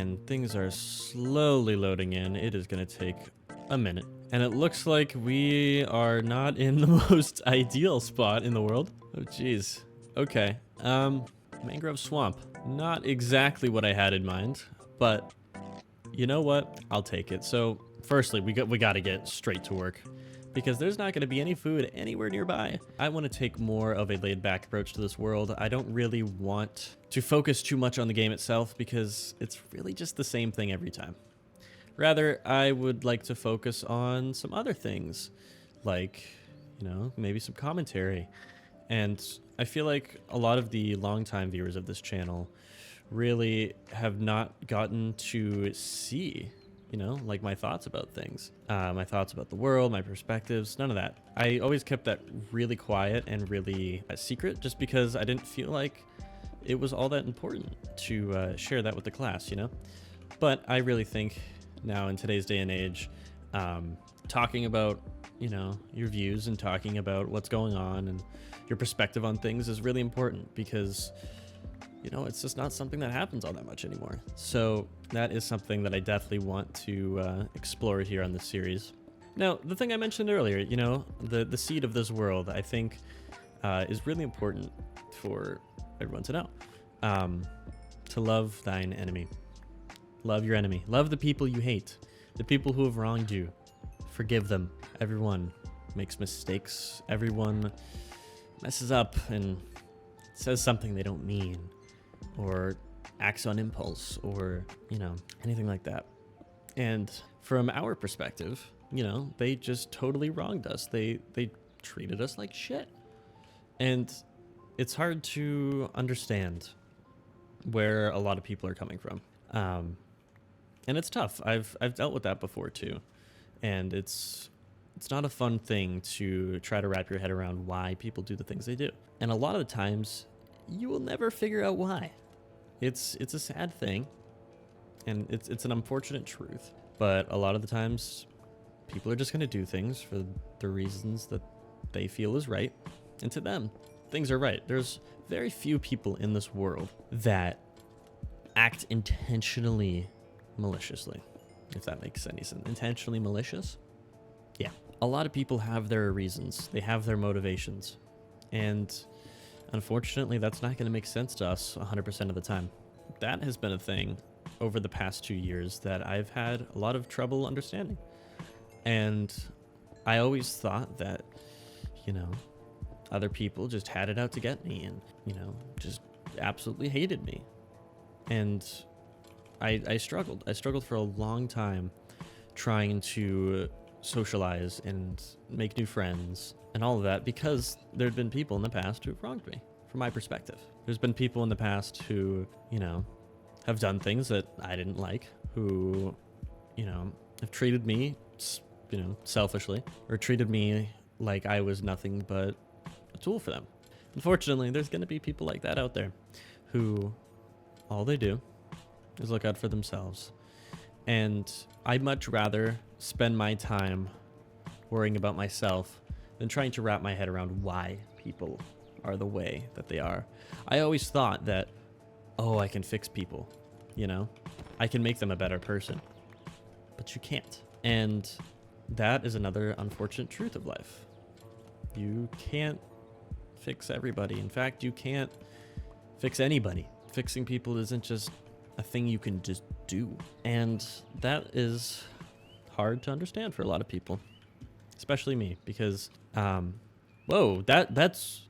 And things are slowly loading in. It is going to take a minute. And it looks like we are not in the most ideal spot in the world. Oh, jeez. Okay. Mangrove swamp. Not exactly what I had in mind, but you know what? I'll take it. So, firstly, we got to get straight to work because there's not going to be any food anywhere nearby. I want to take more of a laid-back approach to this world. I don't really want to focus too much on the game itself because it's really just the same thing every time. Rather, I would like to focus on some other things, like, you know, maybe some commentary. And I feel like a lot of the longtime viewers of this channel really have not gotten to see, you know, like my thoughts about things, my thoughts about the world, my perspectives, none of that. I always kept that really quiet and really secret just because I didn't feel like it was all that important to share that with the class, you know? But I really think now in today's day and age, talking about, you know, your views and talking about what's going on and your perspective on things is really important because, you know, it's just not something that happens all that much anymore. So that is something that I definitely want to explore here on this series. Now, the thing I mentioned earlier, you know, the seed of this world, I think is really important for everyone to know. To love thine enemy. Love your enemy. Love the people you hate. The people who have wronged you. Forgive them. Everyone makes mistakes. Everyone messes up and says something they don't mean, or acts on impulse, or, you know, anything like that. And from our perspective, you know, they just totally wronged us. They treated us like shit. And it's hard to understand where a lot of people are coming from. And it's tough. I've dealt with that before too. And it's not a fun thing to try to wrap your head around why people do the things they do. And a lot of the times you will never figure out why. It's a sad thing, and it's an unfortunate truth. But a lot of the times people are just going to do things for the reasons that they feel is right. And to them, things are right. There's very few people in this world that act intentionally maliciously, if that makes any sense. Intentionally malicious? Yeah. A lot of people have their reasons. They have their motivations. And unfortunately, that's not going to make sense to us 100% of the time. That has been a thing over the past 2 years that I've had a lot of trouble understanding. And I always thought that, you know, other people just had it out to get me and, you know, just absolutely hated me. And I struggled. I struggled for a long time trying to socialize and make new friends and all of that because there'd been people in the past who've wronged me from my perspective. There's been people in the past who, you know, have done things that I didn't like, who, you know, have treated me, you know, selfishly, or treated me like I was nothing but a tool for them. Unfortunately, there's going to be people like that out there who all they do is look out for themselves. And I'd much rather spend my time worrying about myself than trying to wrap my head around why people are the way that they are. I always thought that, oh, I can fix people, you know? I can make them a better person. But you can't. And that is another unfortunate truth of life. You can't fix everybody. In fact, you can't fix anybody. Fixing people isn't just a thing you can just do. And that is hard to understand for a lot of people, especially me, because, whoa, that's,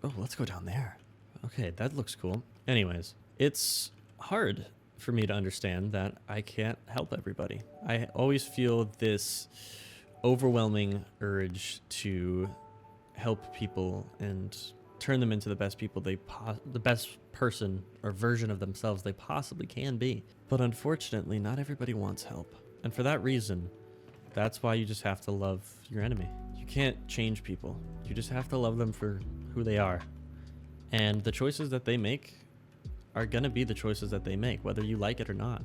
oh, let's go down there. Okay, that looks cool. Anyways, it's hard for me to understand that I can't help everybody. I always feel this overwhelming urge to help people and turn them into the best people the best person or version of themselves they possibly can be. But unfortunately, not everybody wants help. And for that reason, that's why you just have to love your enemy. You can't change people. You just have to love them for who they are. And the choices that they make are going to be the choices that they make, whether you like it or not.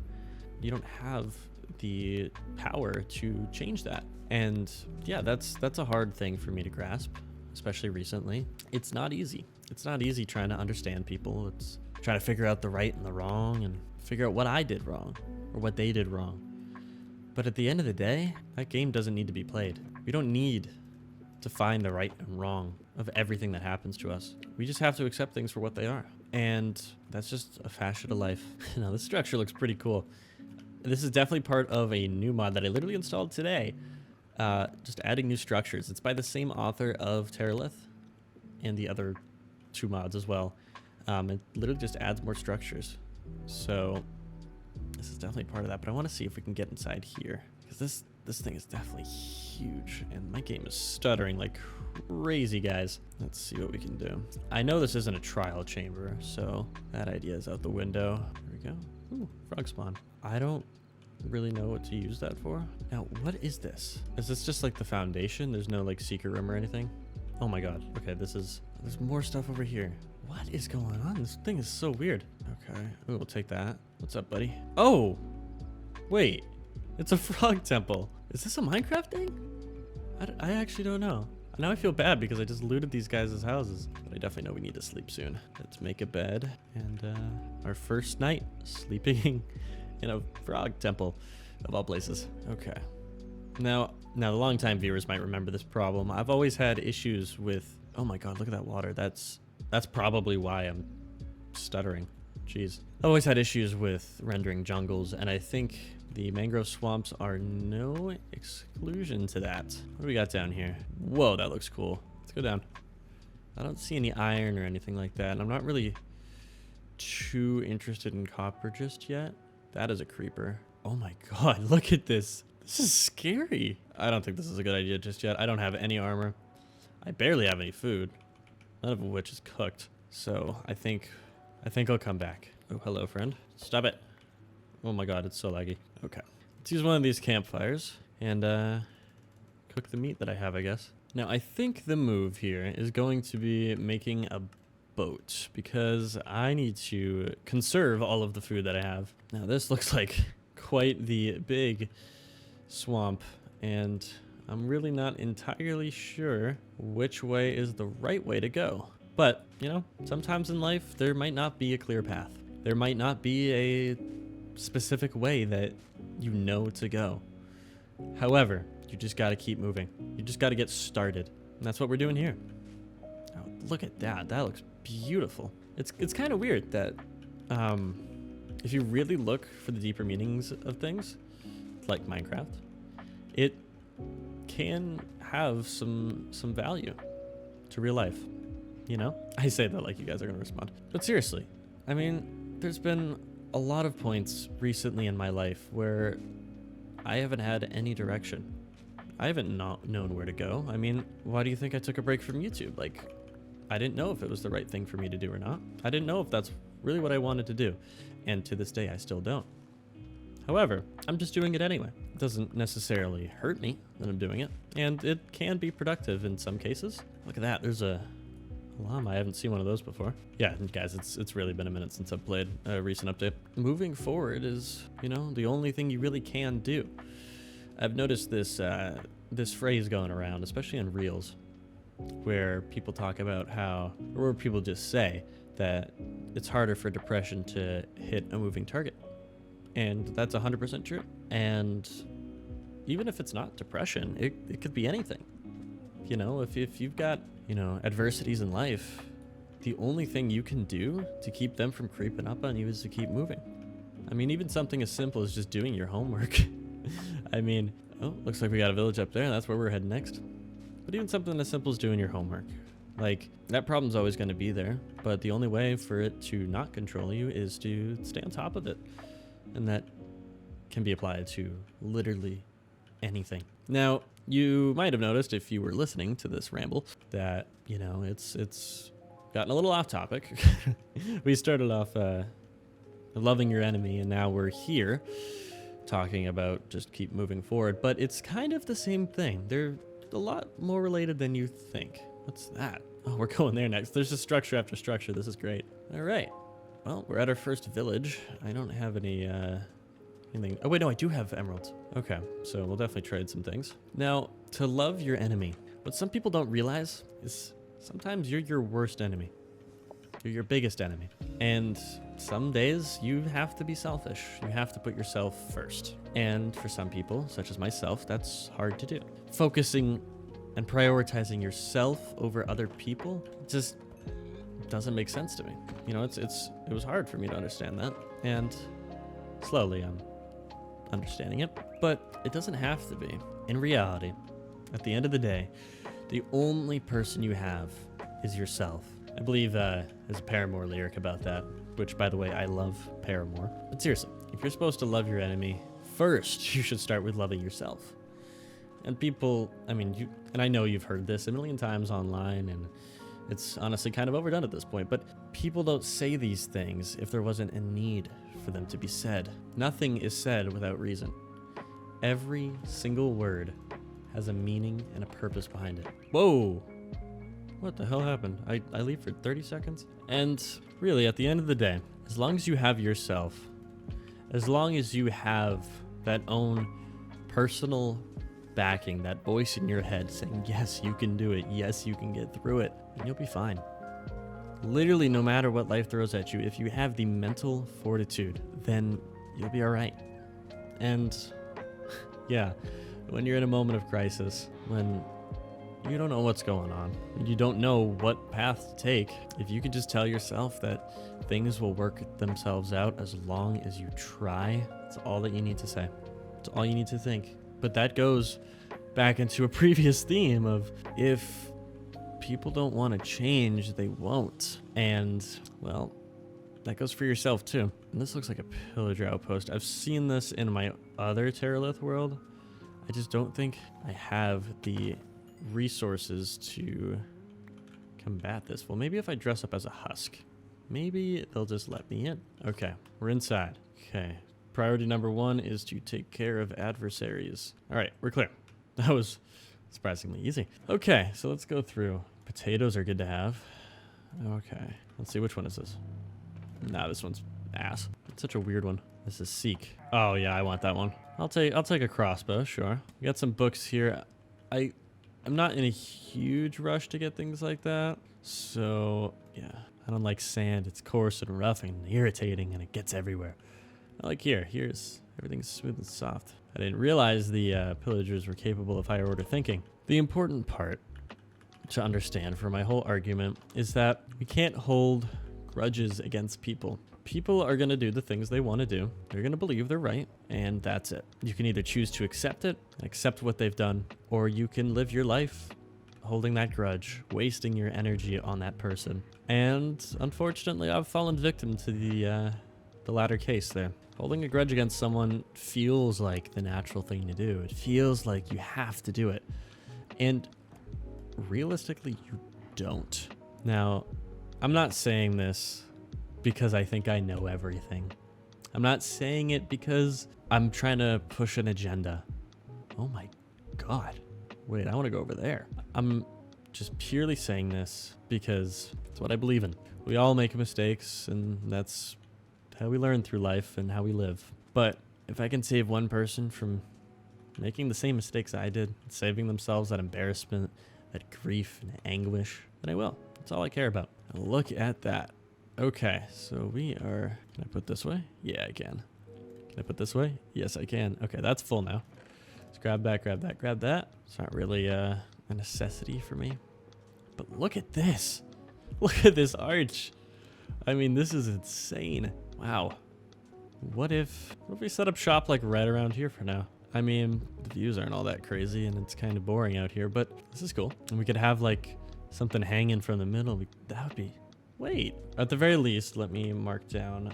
You don't have the power to change that. And yeah, that's a hard thing for me to grasp, especially recently. It's not easy. It's not easy trying to understand people. It's trying to figure out the right and the wrong and figure out what I did wrong or what they did wrong. But at the end of the day, that game doesn't need to be played. We don't need to find the right and wrong of everything that happens to us. We just have to accept things for what they are. And that's just a facet of life. Now, this structure looks pretty cool. This is definitely part of a new mod that I literally installed today. Just adding new structures. It's by the same author of Terralith and the other 2 mods as well. It literally just adds more structures. So this is definitely part of that, but I want to see if we can get inside here, because this thing is definitely huge, and my game is stuttering like crazy, guys. Let's see what we can do. I know this isn't a trial chamber, so that idea is out the window. There we go. Ooh, frog spawn. I don't really know what to use that for. Now, what is this? Is this just like the foundation? There's no like secret room or anything? Oh my god. Okay, there's more stuff over here. What is going on? This thing is so weird. Okay, ooh, we'll take that. What's up, buddy? Oh, wait. It's a frog temple. Is this a Minecraft thing? I actually don't know. Now I feel bad because I just looted these guys' houses. But I definitely know we need to sleep soon. Let's make a bed. And our first night sleeping in a frog temple of all places. Okay. Now the longtime viewers might remember this problem. I've always had issues with... Oh my god, look at that water. That's probably why I'm stuttering. Jeez. I've always had issues with rendering jungles, and I think the mangrove swamps are no exclusion to that. What do we got down here? Whoa, that looks cool. Let's go down. I don't see any iron or anything like that, and I'm not really too interested in copper just yet. That is a creeper. Oh my god, look at this. This is scary. I don't think this is a good idea just yet. I don't have any armor. I barely have any food, none of which is cooked. So I think I'll come back. Oh, hello, friend. Stop it. Oh my god, it's so laggy. Okay. Let's use one of these campfires and cook the meat that I have, I guess. Now, I think the move here is going to be making a boat, because I need to conserve all of the food that I have. Now, this looks like quite the big swamp, and I'm really not entirely sure which way is the right way to go. But, you know, sometimes in life, there might not be a clear path. There might not be a specific way that you know to go. However, you just got to keep moving. You just got to get started. And that's what we're doing here. Oh, look at that. That looks beautiful. It's kind of weird that if you really look for the deeper meanings of things, like Minecraft, it can have some value to real life. You know? I say that like you guys are going to respond. But seriously, I mean, there's been a lot of points recently in my life where I haven't had any direction. I haven't known where to go. I mean, why do you think I took a break from YouTube? Like, I didn't know if it was the right thing for me to do or not. I didn't know if that's really what I wanted to do. And to this day, I still don't. However, I'm just doing it anyway. It doesn't necessarily hurt me that I'm doing it. And it can be productive in some cases. Look at that. There's a llama. I haven't seen one of those before. Yeah, guys, it's really been a minute since I've played a recent update. Moving forward is, you know, the only thing you really can do. I've noticed this phrase going around, especially in Reels, where people talk about how, or people just say that it's harder for depression to hit a moving target. And that's 100% true. And even if it's not depression, it could be anything. You know, if you've got, you know, adversities in life, the only thing you can do to keep them from creeping up on you is to keep moving. I mean, even something as simple as just doing your homework. I mean, oh, looks like we got a village up there. That's where we're heading next. But even something as simple as doing your homework. Like, that problem's always going to be there. But the only way for it to not control you is to stay on top of it. And that can be applied to literally anything. Now, you might have noticed if you were listening to this ramble that, you know, it's gotten a little off topic. We started off loving your enemy, and now we're here talking about just keep moving forward. But it's kind of the same thing. They're a lot more related than you think. What's that? Oh, we're going there next. There's just structure after structure. This is great. All right. Well, we're at our first village. I don't have any anything. Oh wait, no, I do have emeralds. Okay, so we'll definitely trade some things. Now, to love your enemy, what some people don't realize is sometimes you're your worst enemy. You're your biggest enemy. And some days you have to be selfish. You have to put yourself first. And for some people, such as myself, that's hard to do. Focusing and prioritizing yourself over other people just doesn't make sense to me. You know, it was hard for me to understand that. And slowly I'm understanding it. But it doesn't have to be. In reality, at the end of the day, the only person you have is yourself. I believe there's a Paramore lyric about that, which, by the way, I love Paramore. But seriously, if you're supposed to love your enemy, first you should start with loving yourself. And people, I mean, and I know you've heard this a million times online, and it's honestly kind of overdone at this point, but people don't say these things if there wasn't a need for them to be said. Nothing is said without reason. Every single word has a meaning and a purpose behind it. Whoa! What the hell happened? I leave for 30 seconds? And really, at the end of the day, as long as you have yourself, as long as you have that own personal backing, that voice in your head saying, yes, you can do it, yes, you can get through it, and you'll be fine. Literally, no matter what life throws at you, if you have the mental fortitude, then you'll be all right. And yeah, when you're in a moment of crisis, when you don't know what's going on, you don't know what path to take, if you can just tell yourself that things will work themselves out as long as you try, that's all that you need to say. That's all you need to think. But that goes back into a previous theme of, if people don't want to change, they won't. And, well, that goes for yourself too. And this looks like a pillager outpost. I've seen this in my other Terralith world. I just don't think I have the resources to combat this. Well, maybe if I dress up as a husk, maybe they'll just let me in. Okay, we're inside. Okay, priority number 1 is to take care of adversaries. All right, we're clear. That was surprisingly easy. Okay, so let's go through. Potatoes are good to have. Okay, let's see, which one is this? Nah, this one's ass. It's such a weird one. This is Seek. Oh yeah, I want that one. I'll take a crossbow, sure. We got some books here. I'm not in a huge rush to get things like that. So yeah, I don't like sand. It's coarse and rough and irritating, and it gets everywhere. I like here's everything's smooth and soft. I didn't realize the pillagers were capable of higher order thinking. The important part to understand for my whole argument is that we can't hold grudges against people. People are going to do the things they want to do. They're going to believe they're right, and that's it. You can either choose to accept it, accept what they've done, or you can live your life holding that grudge, wasting your energy on that person. And unfortunately, I've fallen victim to the latter case there. Holding a grudge against someone feels like the natural thing to do. It feels like you have to do it. And realistically, you don't. Now, I'm not saying this because I think I know everything. I'm not saying it because I'm trying to push an agenda. Oh my God. Wait, I want to go over there. I'm just purely saying this because it's what I believe in. We all make mistakes, and that's how we learn through life and how we live. But if I can save one person from making the same mistakes I did, saving themselves that embarrassment, that grief and anguish, then I will. That's all I care about. Look at that. Okay, so we are... Can I put this way? Yeah, I can. Can I put this way? Yes, I can. Okay, that's full now. Let's grab that, grab that, grab that. It's not really a necessity for me. But look at this. Look at this arch. I mean, this is insane. Wow. What if we set up shop like right around here for now? I mean, the views aren't all that crazy and it's kind of boring out here, but this is cool. And we could have like something hanging from the middle. That would be... Wait. At the very least, let me mark down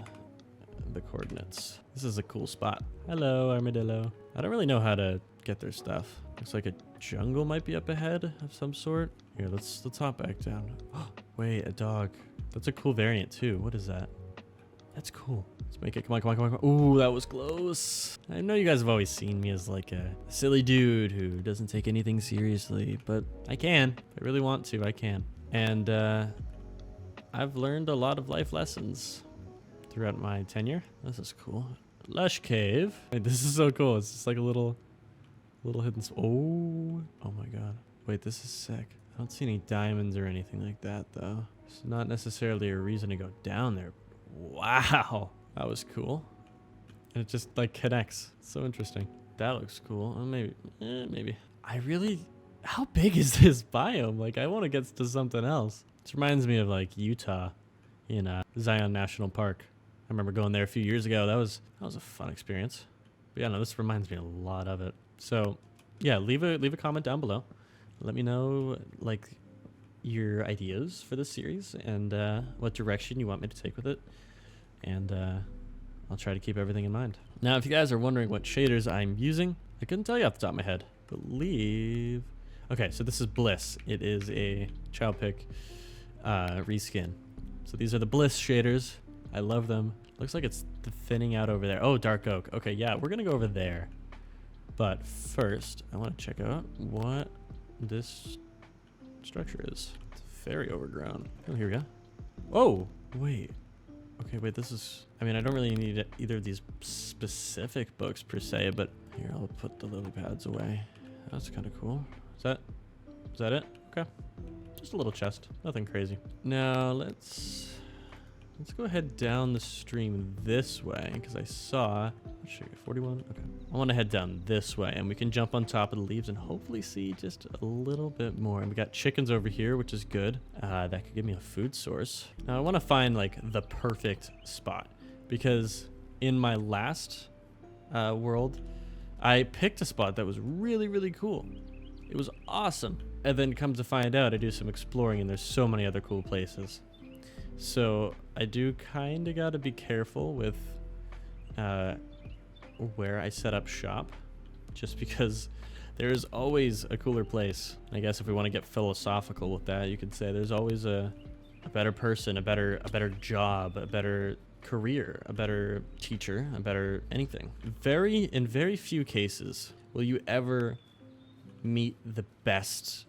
the coordinates. This is a cool spot. Hello, armadillo. I don't really know how to get their stuff. Looks like a jungle might be up ahead of some sort. Here, let's hop back down. Wait, a dog. That's a cool variant too. What is that? That's cool. Let's make it. Come on, come on, come on, come on. Ooh, that was close. I know you guys have always seen me as like a silly dude who doesn't take anything seriously, but I can. If I really want to, I can. And I've learned a lot of life lessons throughout my tenure. This is cool. Lush cave. Wait, this is so cool. It's just like a little hidden. Oh my God. Wait, this is sick. I don't see any diamonds or anything like that though. It's not necessarily a reason to go down there. Wow. That was cool. And it just like connects. So interesting. That looks cool. Maybe. How big is this biome? Like, I want to get to something else. This reminds me of like Utah in Zion National Park. I remember going there a few years ago. That was a fun experience. But yeah, no, this reminds me a lot of it. So yeah, leave a comment down below. Let me know like your ideas for this series and what direction you want me to take with it. And I'll try to keep everything in mind. Now, if you guys are wondering what shaders I'm using, I couldn't tell you off the top of my head. Okay, so this is Bliss. It is a child pick reskin. So these are the Bliss shaders. I love them. Looks like it's thinning out over there. Oh, dark oak. Okay, yeah, we're gonna go over there. But first, I want to check out what this structure is. It's very overgrown. Oh, here we go. Oh, wait. Okay, wait, this is... I mean, I don't really need either of these specific books per se, but here, I'll put the lily pads away. That's kind of cool. Is that it? Okay. Just a little chest. Nothing crazy. Now, let's go ahead down the stream this way, because I saw... Let's show you, 41? Okay. I want to head down this way, and we can jump on top of the leaves and hopefully see just a little bit more. And we got chickens over here, which is good. That could give me a food source. Now, I want to find, like, the perfect spot, because in my last world, I picked a spot that was really, really cool. It was awesome. And then come to find out, I do some exploring, and there's so many other cool places. So I do kind of got to be careful with where I set up shop, just because there is always a cooler place. I guess if we want to get philosophical with that, you could say there's always a better person, a better job, a better career, a better teacher, a better anything. In very few cases will you ever meet the best.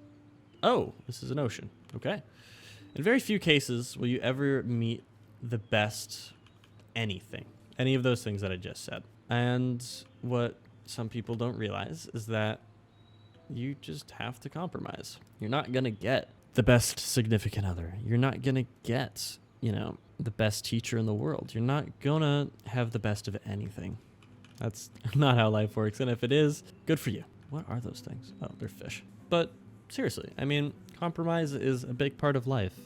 Oh, this is an ocean. Okay. In very few cases will you ever meet the best anything. Any of those things that I just said. And what some people don't realize is that you just have to compromise. You're not going to get the best significant other. You're not going to get, the best teacher in the world. You're not going to have the best of anything. That's not how life works. And if it is, good for you. What are those things? Oh, they're fish. But seriously, I mean, compromise is a big part of life.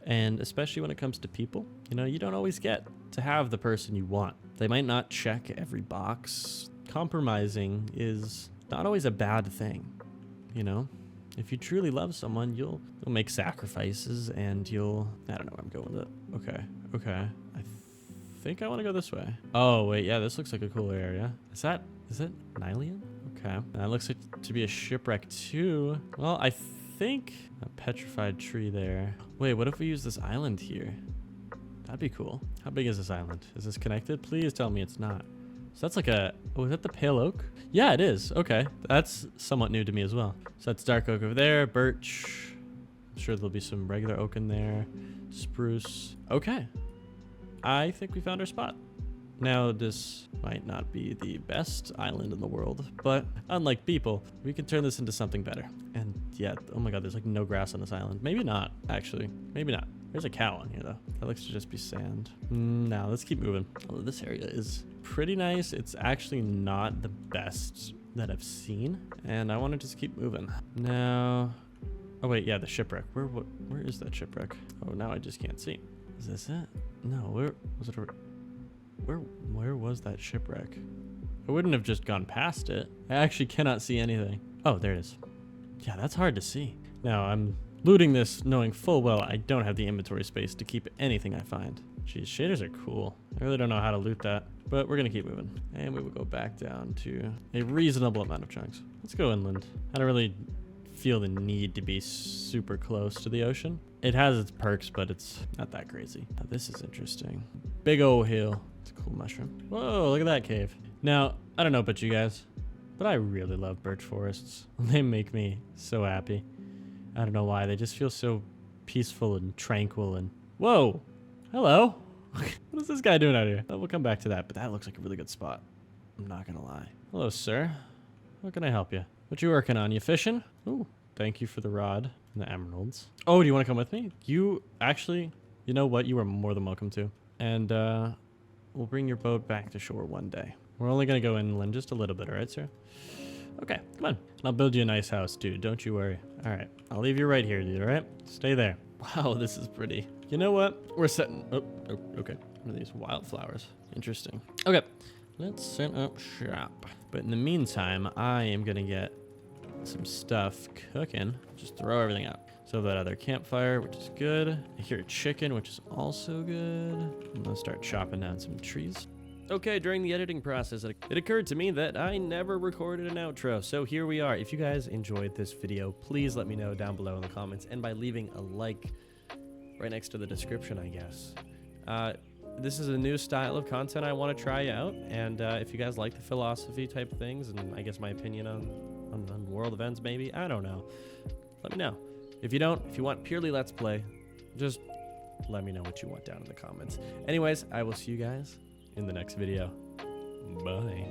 And especially when it comes to people, you don't always get to have the person you want. They might not check every box. Compromising is not always a bad thing, If you truly love someone, you'll make sacrifices and I don't know where I'm going with it. Okay. I think I want to go this way. Oh, wait, yeah, this looks like a cool area. Is it Nylian? Okay. That looks like to be a shipwreck too. Well, I think a petrified tree there. Wait, what if we use this island here? That'd be cool. How big is this island? Is this connected? Please tell me it's not. So that's like is that the pale oak? Yeah, it is. Okay. That's somewhat new to me as well. So that's dark oak over there, birch. I'm sure there'll be some regular oak in there. Spruce. Okay. I think we found our spot. Now, this might not be the best island in the world, but unlike people, we can turn this into something better. And yeah, oh my god, there's like no grass on this island. Maybe not, actually. Maybe not. There's a cow on here, though. That looks to just be sand. Now, let's keep moving. Although this area is pretty nice. It's actually not the best that I've seen, and I want to just keep moving. Now, oh wait, yeah, the shipwreck. Where is that shipwreck? Oh, now I just can't see. Is this it? No, where was it? Where was that shipwreck? I wouldn't have just gone past it. I actually cannot see anything. Oh, there it is. Yeah, that's hard to see. Now, I'm looting this knowing full well I don't have the inventory space to keep anything I find. Jeez, shaders are cool. I really don't know how to loot that, but we're gonna keep moving. And we will go back down to a reasonable amount of chunks. Let's go inland. I don't really feel the need to be super close to the ocean. It has its perks, but it's not that crazy. Now, this is interesting. Big old hill. It's a cool mushroom. Whoa, look at that cave. Now, I don't know about you guys, but I really love birch forests. They make me so happy. I don't know why. They just feel so peaceful and tranquil and... Whoa! Hello! What is this guy doing out here? We'll come back to that, but that looks like a really good spot. I'm not gonna lie. Hello, sir. How can I help you? What you working on? You fishing? Ooh, thank you for the rod and the emeralds. Oh, do you want to come with me? You actually... You know what? You are more than welcome to. and we'll bring your boat back to shore one day. We're only gonna go inland just a little bit, all right, sir? Okay, come on. I'll build you a nice house, dude. Don't you worry. All right, I'll leave you right here, dude, all right? Stay there. Wow, this is pretty. You know what? We're setting... Oh, okay. What are these wildflowers? Interesting. Okay, let's set up shop. But in the meantime, I am going to get some stuff cooking. Just throw everything out. So that other campfire, which is good. I hear a chicken, which is also good. I'm going to start chopping down some trees. Okay, during the editing process, it occurred to me that I never recorded an outro, so here we are. If you guys enjoyed this video, please let me know down below in the comments, and by leaving a like right next to the description, I guess. This is a new style of content I want to try out, and if you guys like the philosophy type things, and I guess my opinion on world events maybe, I don't know, let me know. If you don't, if you want purely Let's Play, just let me know what you want down in the comments. Anyways, I will see you guys in the next video. Bye.